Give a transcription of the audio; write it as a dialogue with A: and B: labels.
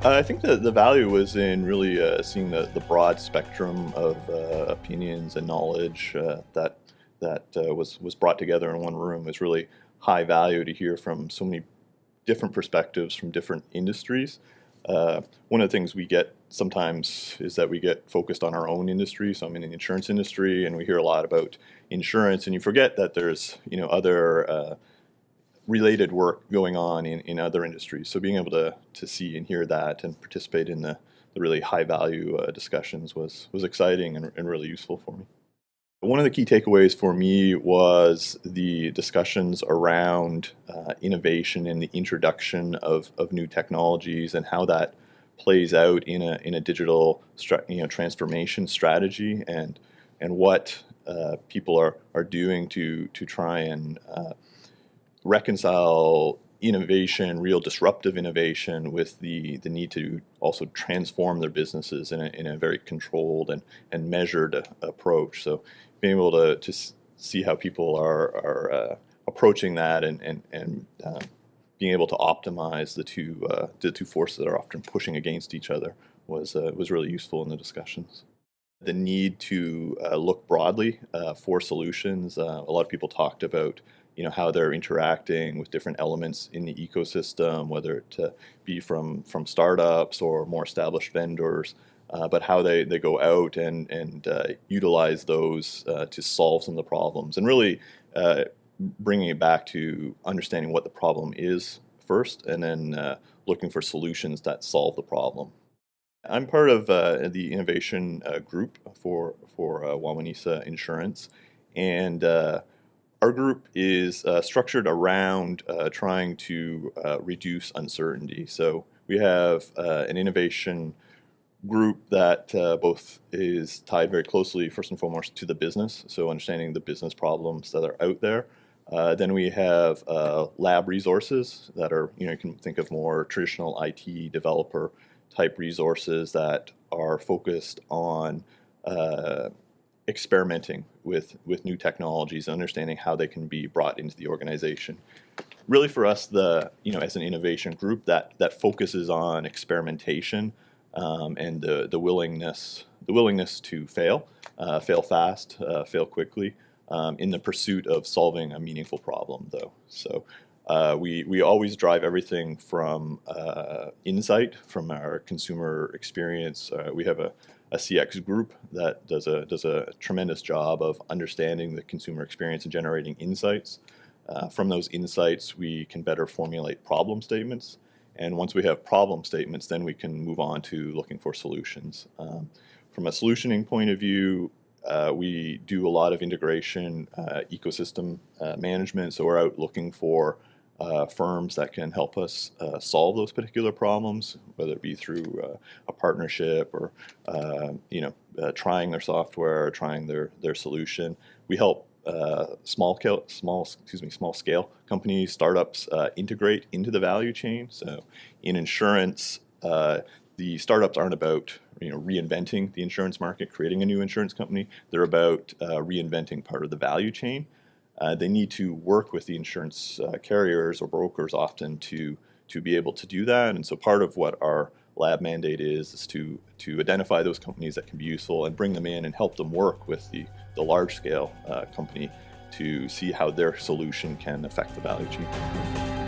A: I think the value was in really seeing the broad spectrum of opinions and knowledge that was brought together in one room. It was really high value to hear from so many different perspectives from different industries. One of the things we get sometimes is that we get focused on our own industry. So I'm in the insurance industry, and we hear a lot about insurance, and you forget that there's other related work going on in other industries. So being able to see and hear that and participate in the really high value discussions was exciting and really useful for me. One of the key takeaways for me was the discussions around innovation and the introduction of new technologies and how that plays out in a digital transformation strategy, and what people are doing to try and reconcile innovation, real disruptive innovation, with the need to also transform their businesses in a very controlled and measured approach. So being able to see how people are approaching that and being able to optimize the two forces that are often pushing against each other was really useful in the discussions. The need to look broadly for solutions. A lot of people talked about how they're interacting with different elements in the ecosystem, whether it be from startups or more established vendors, but how they go out and utilize those to solve some of the problems, and really bringing it back to understanding what the problem is first, and then looking for solutions that solve the problem. I'm part of the innovation group for Wawanesa Insurance, and our group is structured around trying to reduce uncertainty. So we have an innovation group that both is tied very closely, first and foremost, to the business, so understanding the business problems that are out there. Then we have lab resources that are, you can think of more traditional IT developer type resources that are focused on experimenting with new technologies, understanding how they can be brought into the organization. Really, for us, as an innovation group, that focuses on experimentation and the willingness to fail fast, fail quickly, in the pursuit of solving a meaningful problem, though. So we always drive everything from insight from our consumer experience. We have a CX group that does a tremendous job of understanding the consumer experience and generating insights. From those insights, we can better formulate problem statements. And once we have problem statements, then we can move on to looking for solutions. From a solutioning point of view, we do a lot of integration, ecosystem management. So we're out looking for firms that can help us solve those particular problems, whether it be through a partnership or trying their software, or trying their solution. We help small scale companies, startups integrate into the value chain. So in insurance, the startups aren't about reinventing the insurance market, creating a new insurance company. They're about reinventing part of the value chain. They need to work with the insurance carriers or brokers often to be able to do that. And so part of what our lab mandate is to identify those companies that can be useful and bring them in and help them work with the large scale company to see how their solution can affect the value chain.